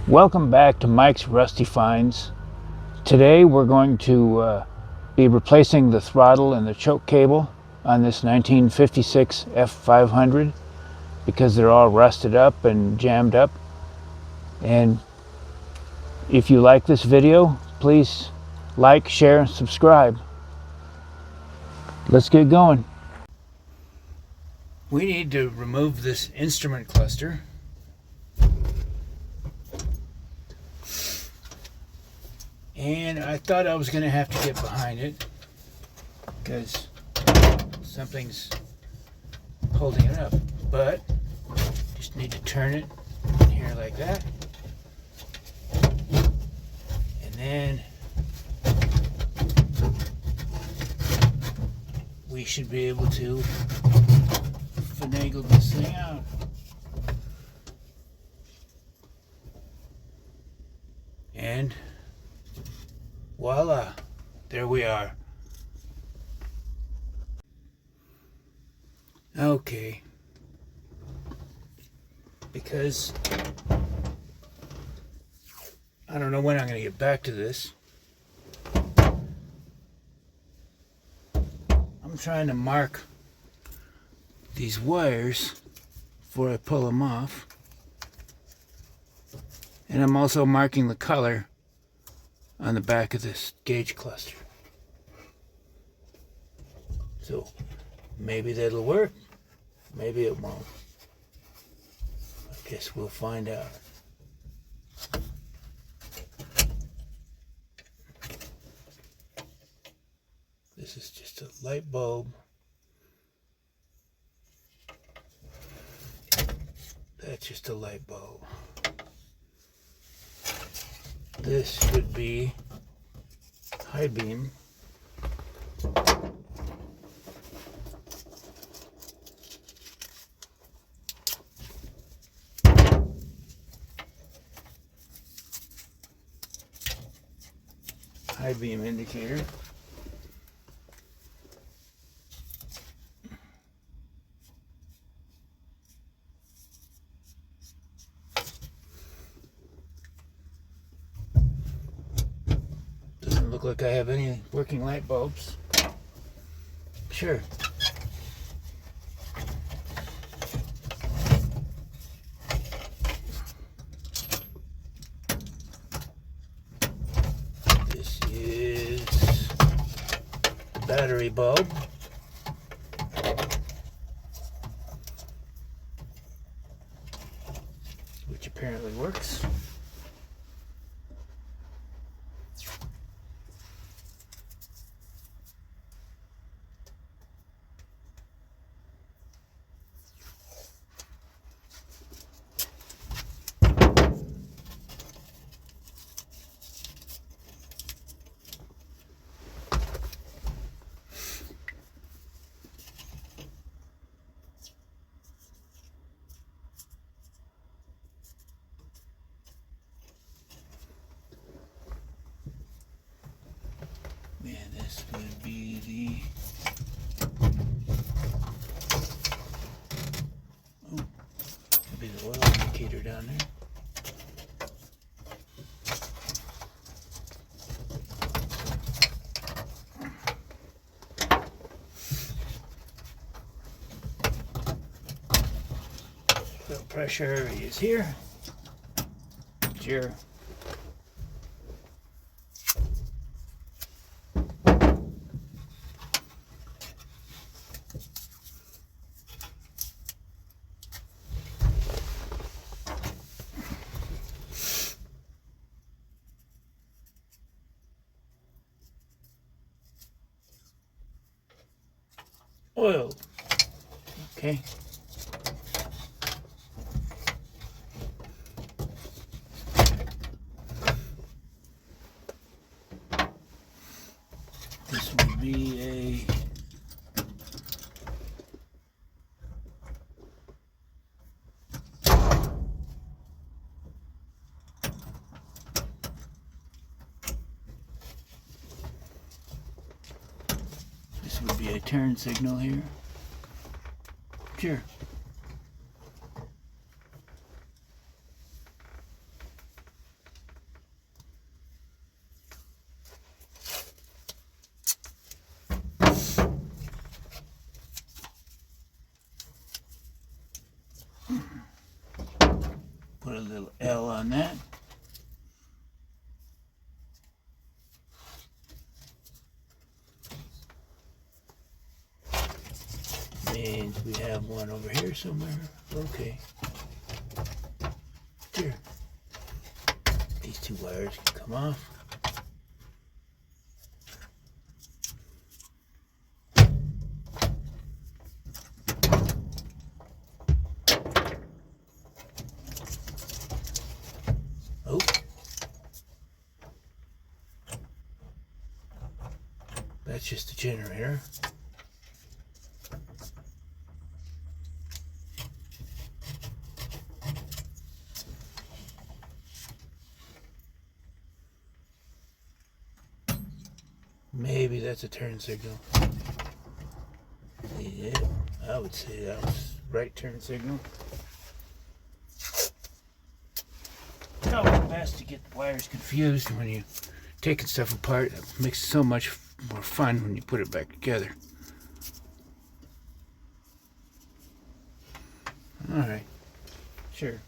Welcome back to Mike's Rusty Finds. Today we're going to be replacing the throttle and the choke cable on this 1956 F500 because they're all rusted up and jammed up. And if you like this video, please like, share, and subscribe. Let's get going. We need to remove this instrument cluster. And I thought I was going to have to get behind it because something's holding it up. But just need to turn it in here like that. And then we should be able to finagle this thing out. And voila, there we are. Okay, because I don't know when I'm going to get back to this. I'm trying to mark these wires before I pull them off. And I'm also marking the color on the back of this gauge cluster. So maybe that'll work, maybe it won't. I guess we'll find out. This is just a light bulb. That's just a light bulb. This should be high beam. High beam indicator. Doesn't look like I have any working light bulbs. Sure. This is the battery bulb. Which apparently works. Man, this would be could be the oil indicator down there. The pressure is here. Sure. Oil. Okay. This would be a turn signal here. Sure. L on that. Means we have one over here somewhere. Okay. Here. These two wires can come off. Oh. That's just the generator. Maybe that's a turn signal. Yeah, I would say that was right turn signal. It's always best to get the wires confused when you're taking stuff apart. It makes it so much more fun when you put it back together. Alright, sure.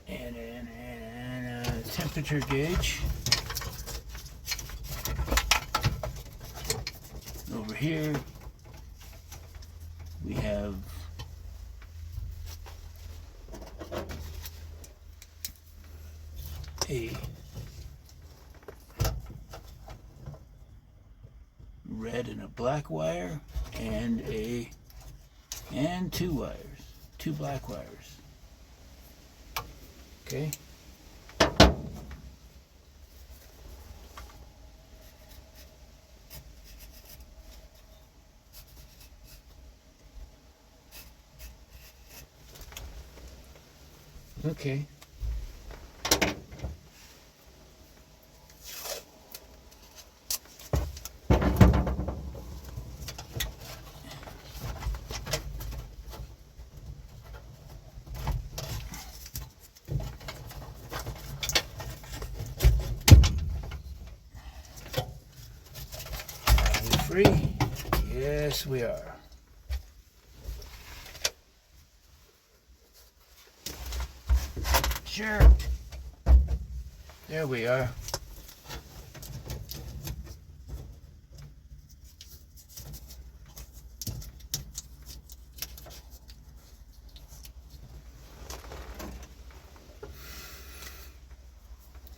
And temperature gauge. Over here we have a red and a black wire and two wires, two black wires. Okay. Okay. Are we free? Yes, we are. Sure. There we are.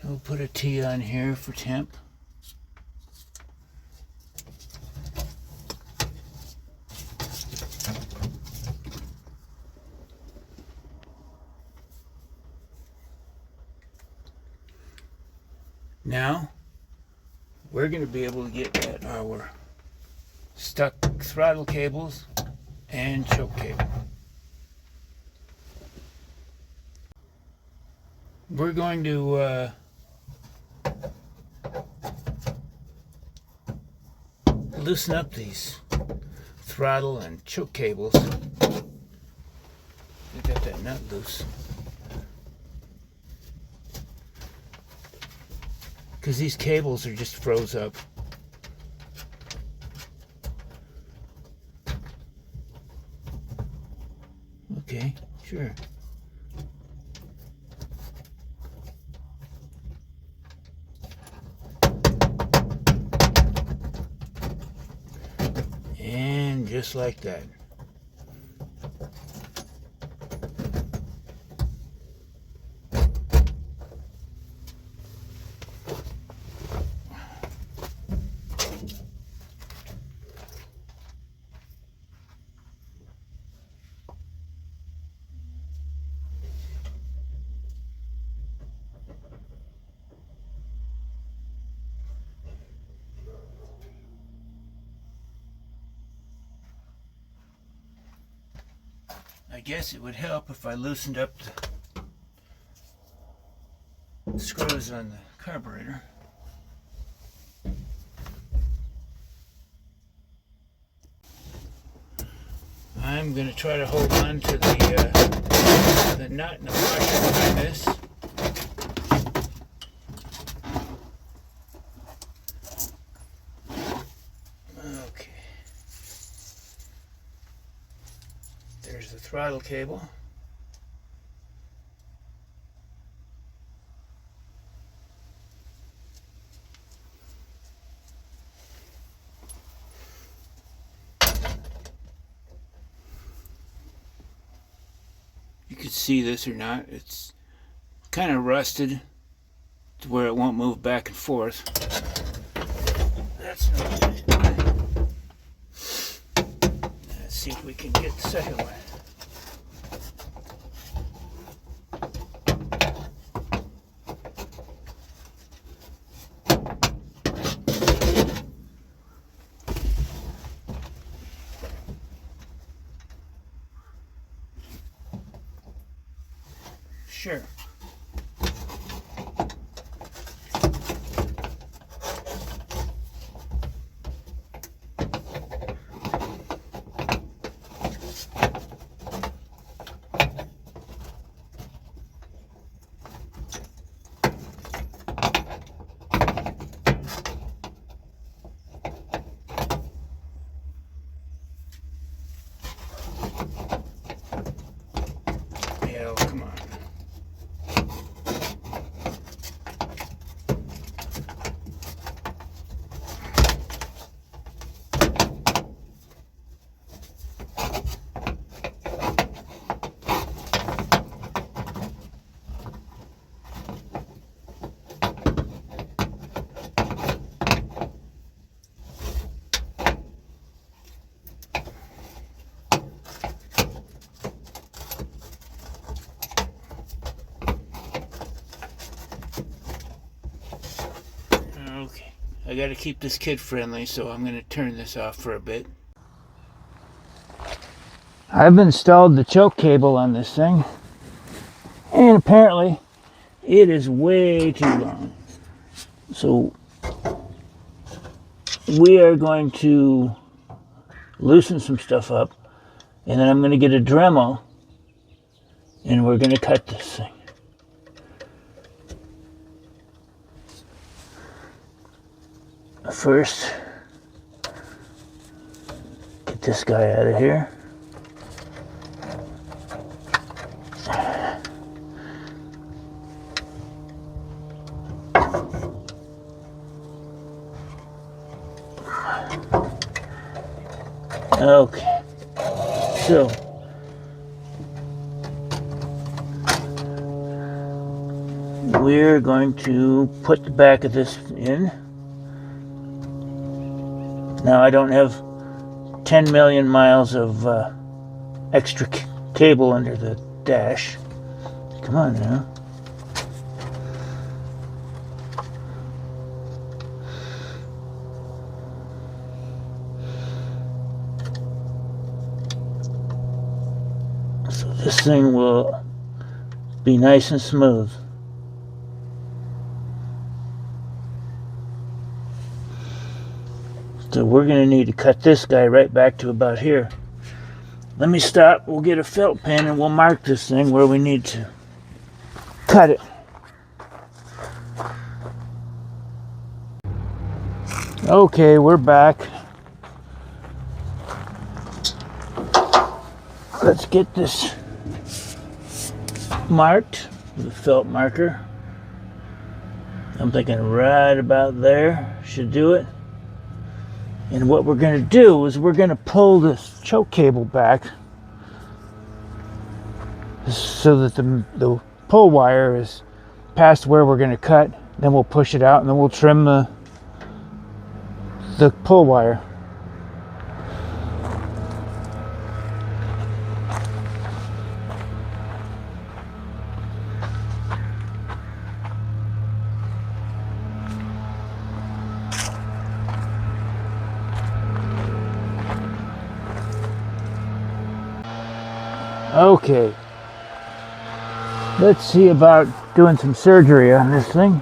We'll put a T on here for temp. Now, we're going to be able to get at our stuck throttle cables and choke cable. We're going to loosen up these throttle and choke cables. We got that nut loose. Because these cables are just froze up. Okay, sure. And just like that. I guess it would help if I loosened up the screws on the carburetor. I'm going to try to hold on to the nut and the washer behind this. Okay. There's the throttle cable. You can see this or not. It's kind of rusted to where it won't move back and forth. That's no good. Let's see if we can get the second one. Sure. Yeah, come on. Okay, I gotta keep this kid friendly, so I'm gonna turn this off for a bit. I've installed the choke cable on this thing, and apparently it is way too long. So we are going to loosen some stuff up, and then I'm going to get a Dremel, and we're going to cut this thing. First, get this guy out of here. Okay, so we're going to put the back of this in. Now I don't have 10 million miles of extra cable under the dash. Come on now. So this thing will be nice and smooth. So we're going to need to cut this guy right back to about here. Let me stop. We'll get a felt pen and we'll mark this thing where we need to cut it. Okay, we're back. Let's get this marked with a felt marker. I'm thinking right about there should do it. And what we're going to do is we're going to pull this choke cable back so that the pull wire is past where we're going to cut. Then we'll push it out and then we'll trim the pull wire. Okay, let's see about doing some surgery on this thing.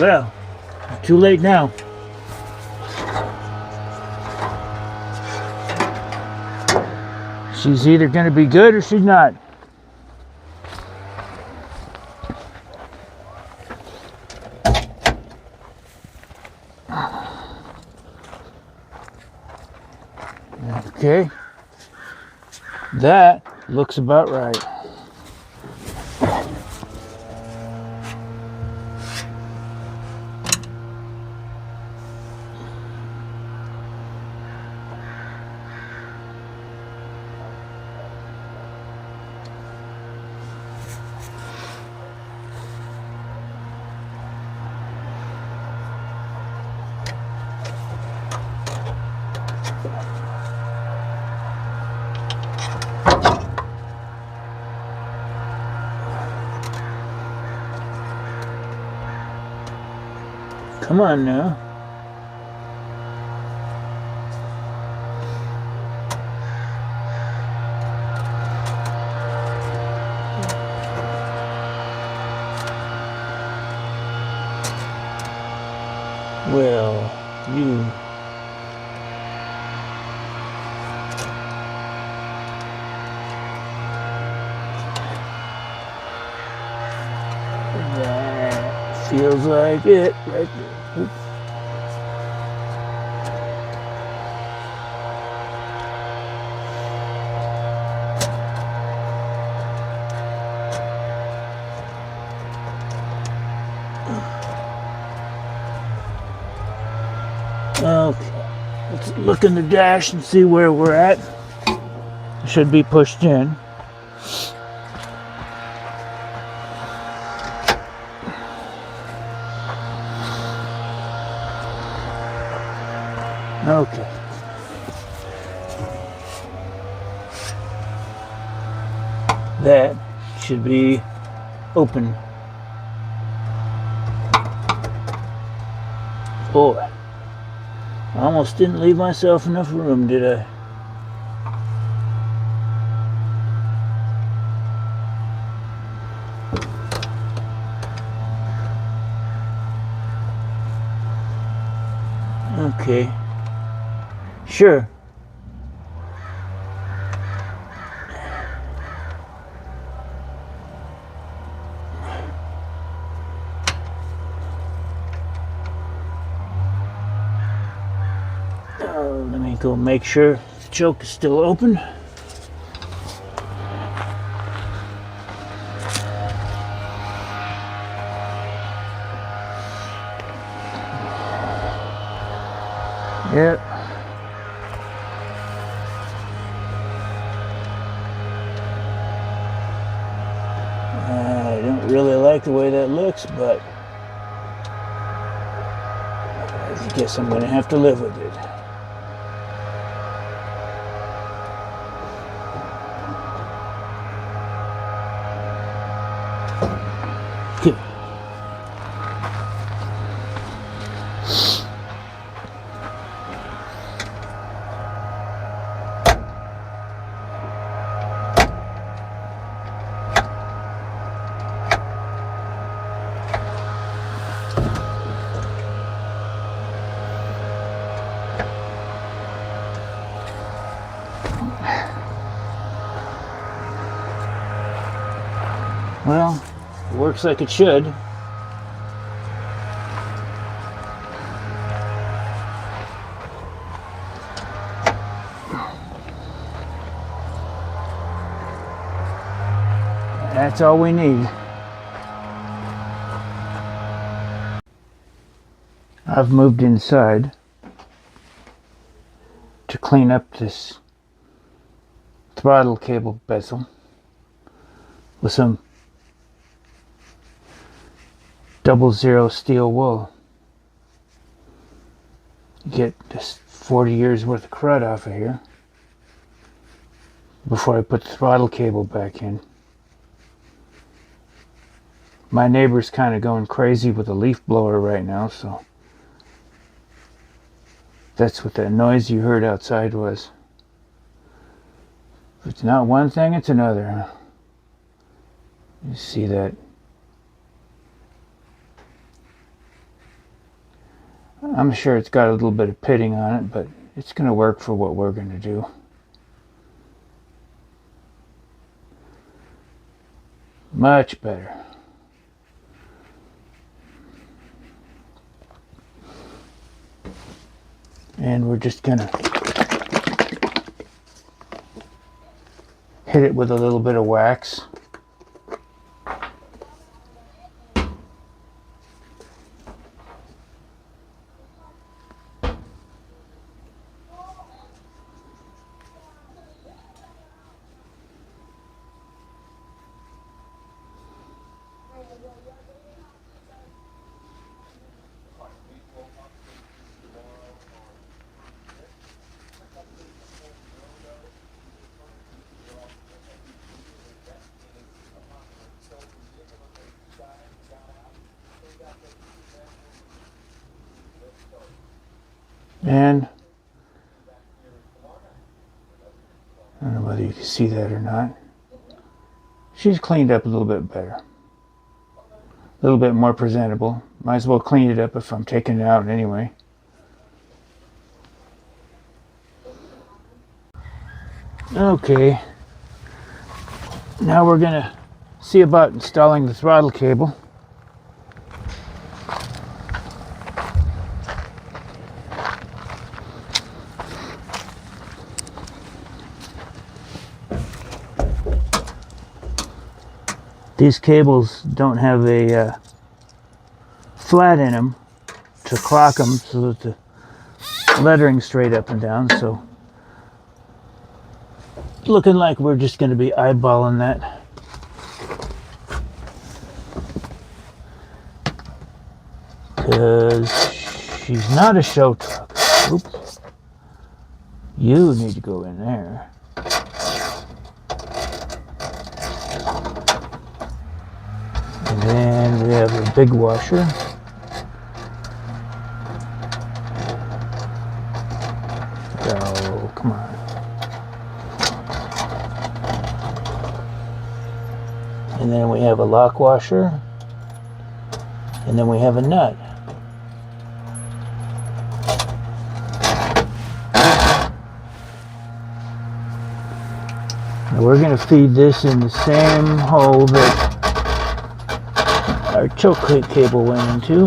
Well, too late now. She's either going to be good or she's not. Okay. That looks about right. Come on now. Well, you... That feels like it right there. Oops. Okay, let's look in the dash and see where we're at. Should be pushed in. Okay. That should be open. Boy, I almost didn't leave myself enough room, did I? Okay. Sure. Let me go make sure the choke is still open. Yep. I don't really like the way that looks, but I guess I'm going to have to live with it. Okay. Well, it works like it should. That's all we need. I've moved inside to clean up this throttle cable bezel with some 00 steel wool. Get this 40 years worth of crud off of here before I put the throttle cable back in. My neighbor's kind of going crazy with a leaf blower right now, so that's what that noise you heard outside was. If it's not one thing, it's another. You see that I'm sure it's got a little bit of pitting on it, but it's going to work for what we're going to do. Much better. And we're just going to hit it with a little bit of wax. And I don't know whether you can see that or not. She's cleaned up a little bit better. A little bit more presentable. Might as well clean it up if I'm taking it out anyway. Okay. Now we're going to see about installing the throttle cable. These cables don't have a flat in them to clock them so that the lettering's straight up and down. So looking like we're just going to be eyeballing that. Because she's not a show truck. Oops. You need to go in there. And then we have a big washer. Oh, come on. And then we have a lock washer. And then we have a nut. Now we're going to feed this in the same hole that our choke cable went into.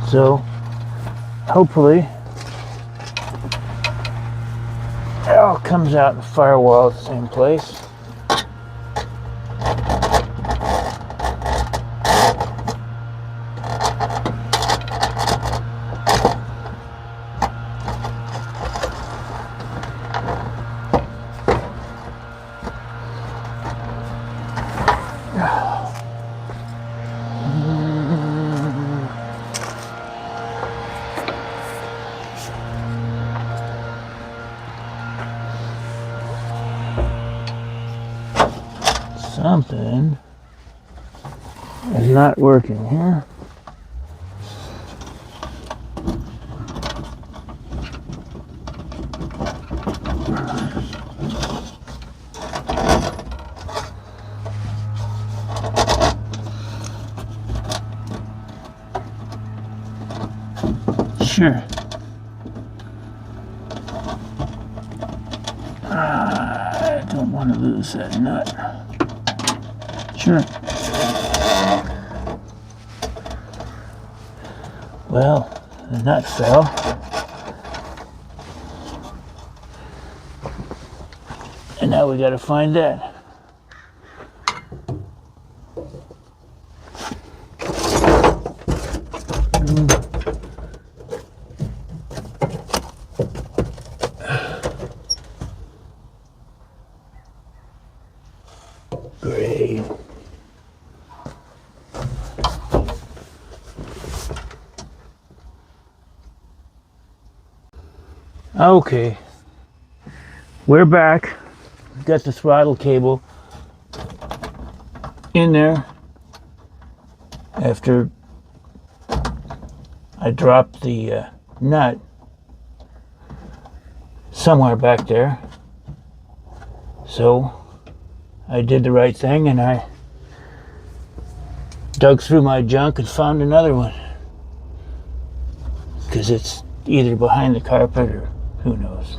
So hopefully it all comes out in the firewall at the same place. Something is not working here. Sure. I don't want to lose that nut. Sure. Well, the nut fell. And now we got to find that. Great. Okay, we're back. Got the throttle cable in there after I dropped the nut somewhere back there. So I did the right thing and I dug through my junk and found another one. because it's either behind the carpet or who knows.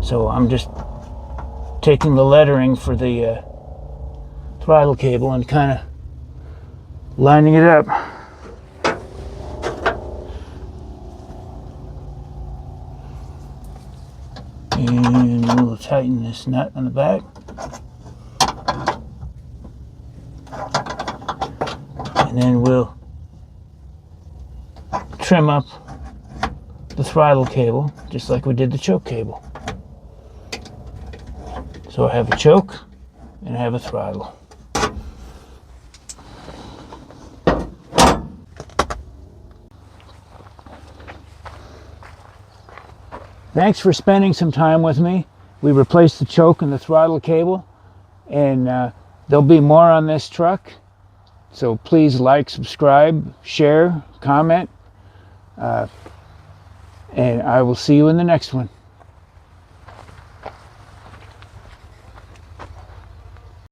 So I'm just taking the lettering for the throttle cable and kind of lining it up. And we'll tighten this nut on the back. And then we'll trim up the throttle cable just like we did the choke cable. So I have a choke and I have a throttle. Thanks for spending some time with me. We replaced the choke and the throttle cable, and there'll be more on this truck. So please like, subscribe, share, comment, and I will see you in the next one.